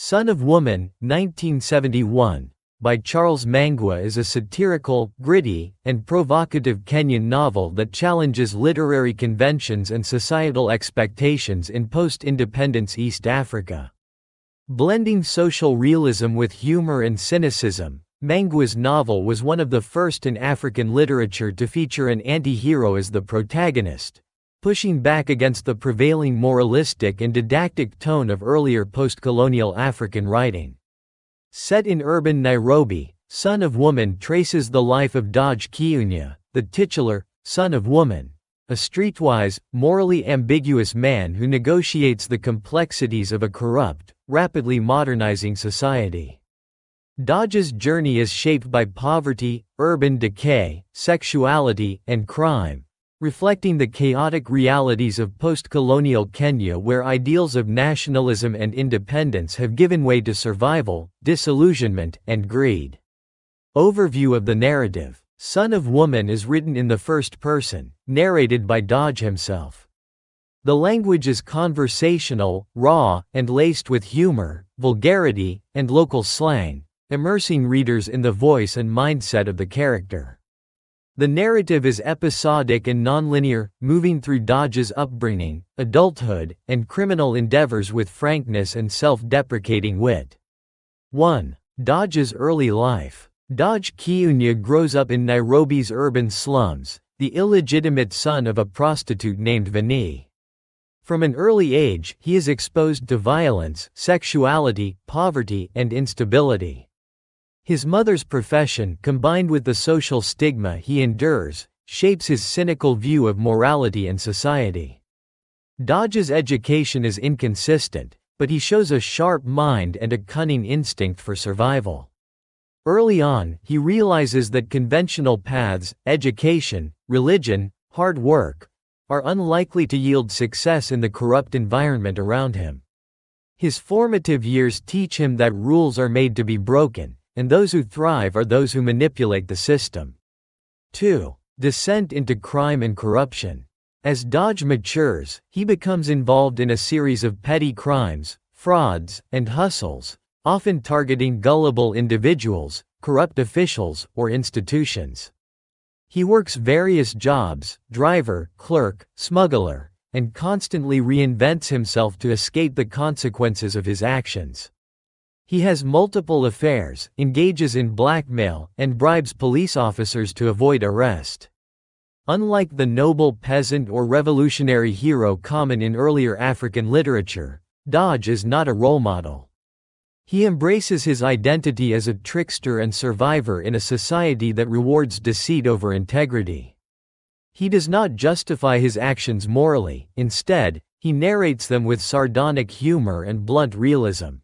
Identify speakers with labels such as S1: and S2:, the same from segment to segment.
S1: Son of Woman, 1971, by Charles Mangua is a satirical, gritty, and provocative Kenyan novel that challenges literary conventions and societal expectations in post-independence East Africa. Blending social realism with humor and cynicism, Mangua's novel was one of the first in African literature to feature an anti-hero as the protagonist, pushing back against the prevailing moralistic and didactic tone of earlier post-colonial African writing. Set in urban Nairobi, Son of Woman traces the life of Dodge Kiunya, the titular Son of Woman, a streetwise, morally ambiguous man who negotiates the complexities of a corrupt, rapidly modernizing society. Dodge's journey is shaped by poverty, urban decay, sexuality, and crime, reflecting the chaotic realities of post-colonial Kenya where ideals of nationalism and independence have given way to survival, disillusionment, and greed. Overview of the narrative. Son of Woman is written in the first person, narrated by Dodge himself. The language is conversational, raw, and laced with humor, vulgarity, and local slang, immersing readers in the voice and mindset of the character. The narrative is episodic and nonlinear, moving through Dodge's upbringing, adulthood, and criminal endeavors with frankness and self-deprecating wit. 1. Dodge's early life. Dodge Kiunya grows up in Nairobi's urban slums, the illegitimate son of a prostitute named Vani. From an early age, he is exposed to violence, sexuality, poverty, and instability. His mother's profession, combined with the social stigma he endures, shapes his cynical view of morality and society. Dodge's education is inconsistent, but he shows a sharp mind and a cunning instinct for survival. Early on, he realizes that conventional paths, education, religion, hard work, are unlikely to yield success in the corrupt environment around him. His formative years teach him that rules are made to be broken, and those who thrive are those who manipulate the system. 2. Descent into crime and corruption. As Dodge matures, he becomes involved in a series of petty crimes, frauds, and hustles, often targeting gullible individuals, corrupt officials, or institutions. He works various jobs, driver, clerk, smuggler, and constantly reinvents himself to escape the consequences of his actions. He has multiple affairs, engages in blackmail, and bribes police officers to avoid arrest. Unlike the noble peasant or revolutionary hero common in earlier African literature, Dodge is not a role model. He embraces his identity as a trickster and survivor in a society that rewards deceit over integrity. He does not justify his actions morally, instead, he narrates them with sardonic humor and blunt realism.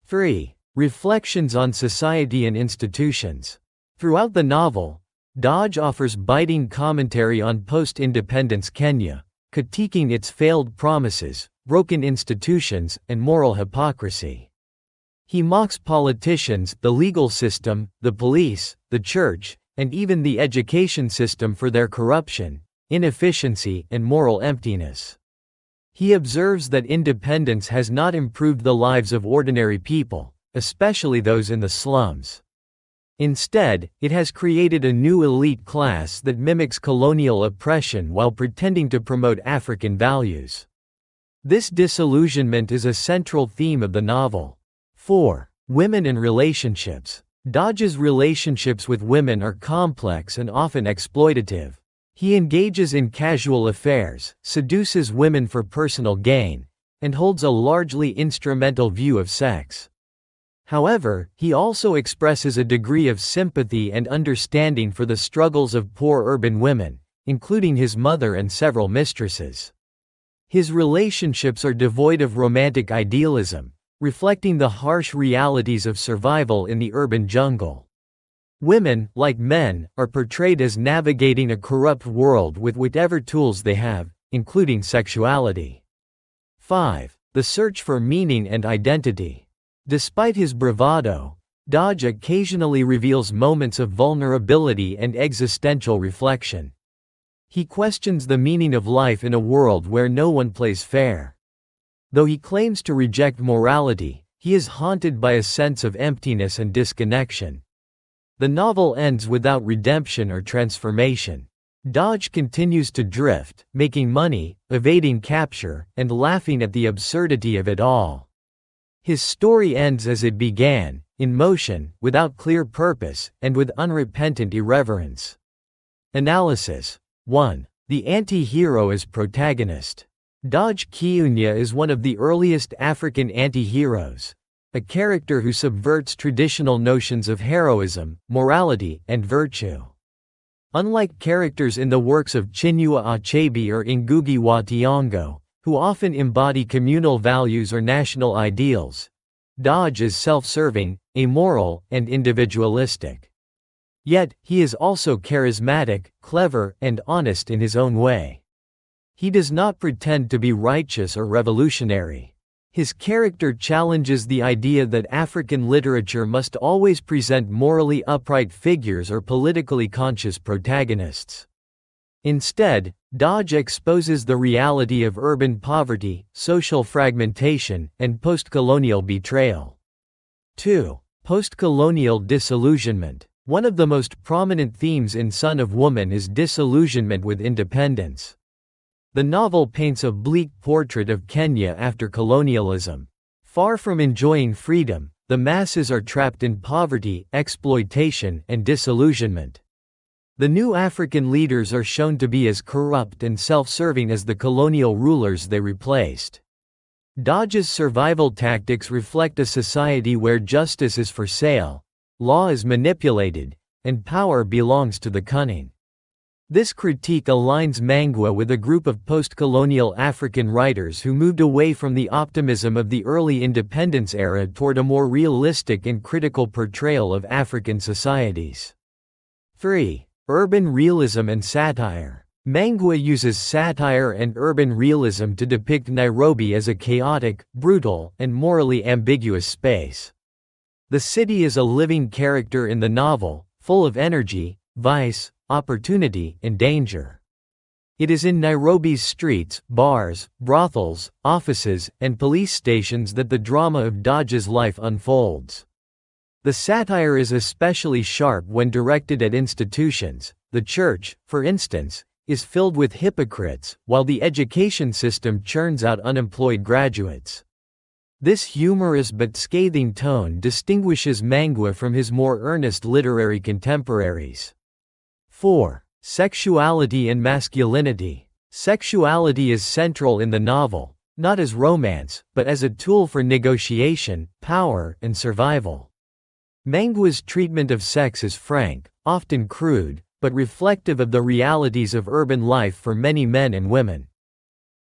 S1: 3. Reflections on society and institutions. Throughout the novel, Dodge offers biting commentary on post-independence Kenya, critiquing its failed promises, broken institutions, and moral hypocrisy. He mocks politicians, the legal system, the police, the church, and even the education system for their corruption, inefficiency, and moral emptiness. He observes that independence has not improved the lives of ordinary people, especially those in the slums. Instead, it has created a new elite class that mimics colonial oppression while pretending to promote African values. This disillusionment is a central theme of the novel. 4. Women and relationships. Dodge's relationships with women are complex and often exploitative. He engages in casual affairs, seduces women for personal gain, and holds a largely instrumental view of sex. However, he also expresses a degree of sympathy and understanding for the struggles of poor urban women, including his mother and several mistresses. His relationships are devoid of romantic idealism, reflecting the harsh realities of survival in the urban jungle. Women, like men, are portrayed as navigating a corrupt world with whatever tools they have, including sexuality. 5. The search for meaning and identity. Despite his bravado, Dodge occasionally reveals moments of vulnerability and existential reflection. He questions the meaning of life in a world where no one plays fair. Though he claims to reject morality, He is haunted by a sense of emptiness and disconnection. The novel ends without redemption or transformation. Dodge continues to drift, making money, evading capture, and laughing at the absurdity of it all. His story ends as it began, in motion, without clear purpose, and with unrepentant irreverence. Analysis. 1. The anti-hero as protagonist. Dodge Kiunya is one of the earliest African anti-heroes, a character who subverts traditional notions of heroism, morality, and virtue. Unlike characters in the works of Chinua Achebe or Ngugi wa Thiong'o, who often embody communal values or national ideals, Dodge is self-serving, amoral, and individualistic. Yet, he is also charismatic, clever, and honest in his own way. He does not pretend to be righteous or revolutionary. His character challenges the idea that African literature must always present morally upright figures or politically conscious protagonists. Instead, Dodge exposes the reality of urban poverty, social fragmentation, and post-colonial betrayal. 2. Post-colonial disillusionment. One of the most prominent themes in Son of Woman is disillusionment with independence. The novel paints a bleak portrait of Kenya after colonialism. Far from enjoying freedom, the masses are trapped in poverty, exploitation, and disillusionment. The new African leaders are shown to be as corrupt and self-serving as the colonial rulers they replaced. Dodge's survival tactics reflect a society where justice is for sale, law is manipulated, and power belongs to the cunning. This critique aligns Mangua with a group of post-colonial African writers who moved away from the optimism of the early independence era toward a more realistic and critical portrayal of African societies. 3. Urban realism and satire. Mangua uses satire and urban realism to depict Nairobi as a chaotic, brutal, and morally ambiguous space. The city is a living character in the novel, full of energy, vice, opportunity, and danger. It is in Nairobi's streets, bars, brothels, offices, and police stations that the drama of Dodge's life unfolds. The satire is especially sharp when directed at institutions. The church, for instance, is filled with hypocrites, while the education system churns out unemployed graduates. This humorous but scathing tone distinguishes Mangua from his more earnest literary contemporaries. 4. Sexuality and masculinity. Sexuality is central in the novel, not as romance, but as a tool for negotiation, power, and survival. Mangua's treatment of sex is frank, often crude, but reflective of the realities of urban life for many men and women.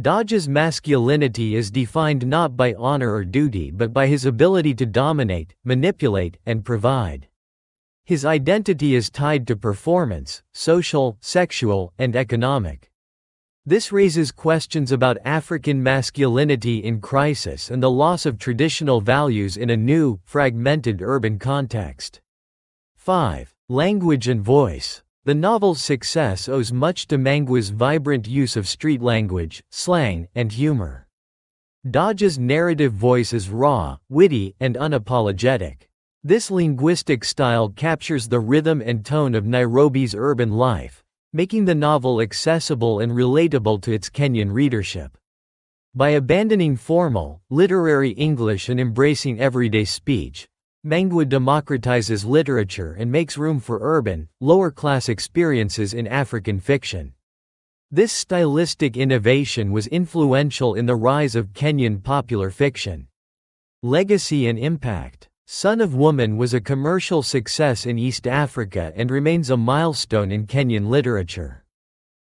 S1: Dodge's masculinity is defined not by honor or duty but by his ability to dominate, manipulate, and provide. His identity is tied to performance, social, sexual, and economic. This raises questions about African masculinity in crisis and the loss of traditional values in a new, fragmented urban context. 5. Language and voice. The novel's success owes much to Mangua's vibrant use of street language, slang, and humor. Dodge's narrative voice is raw, witty, and unapologetic. This linguistic style captures the rhythm and tone of Nairobi's urban life, making the novel accessible and relatable to its Kenyan readership. By abandoning formal, literary English and embracing everyday speech, Mangua democratizes literature and makes room for urban, lower-class experiences in African fiction. This stylistic innovation was influential in the rise of Kenyan popular fiction. Legacy and impact. Son of Woman was a commercial success in East Africa and remains a milestone in Kenyan literature.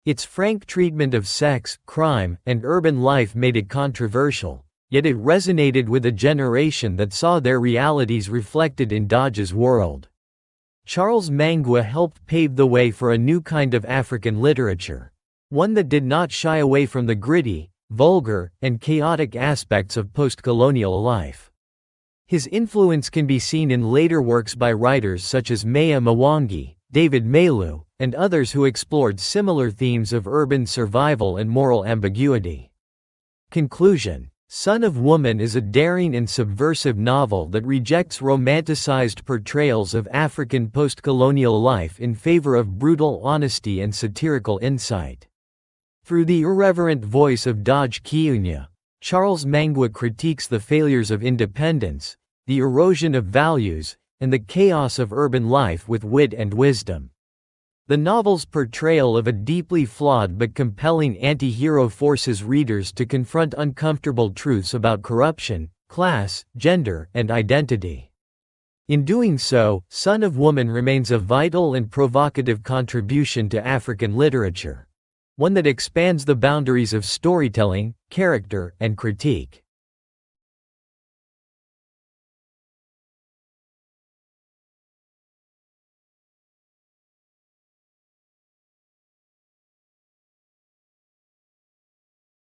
S1: Its frank treatment of sex, crime, and urban life made it controversial, yet it resonated with a generation that saw their realities reflected in Dodge's world. Charles Mangua helped pave the way for a new kind of African literature, one that did not shy away from the gritty, vulgar, and chaotic aspects of post-colonial life. His influence can be seen in later works by writers such as Maya Mwangi, David Malu, and others who explored similar themes of urban survival and moral ambiguity. Conclusion. Son of Woman is a daring and subversive novel that rejects romanticized portrayals of African post-colonial life in favor of brutal honesty and satirical insight. Through the irreverent voice of Dodge Kiunya, Charles Mangua critiques the failures of independence, the erosion of values, and the chaos of urban life with wit and wisdom. The novel's portrayal of a deeply flawed but compelling anti-hero forces readers to confront uncomfortable truths about corruption, class, gender, and identity. In doing so, Son of Woman remains a vital and provocative contribution to African literature, one that expands the boundaries of storytelling, character, and critique.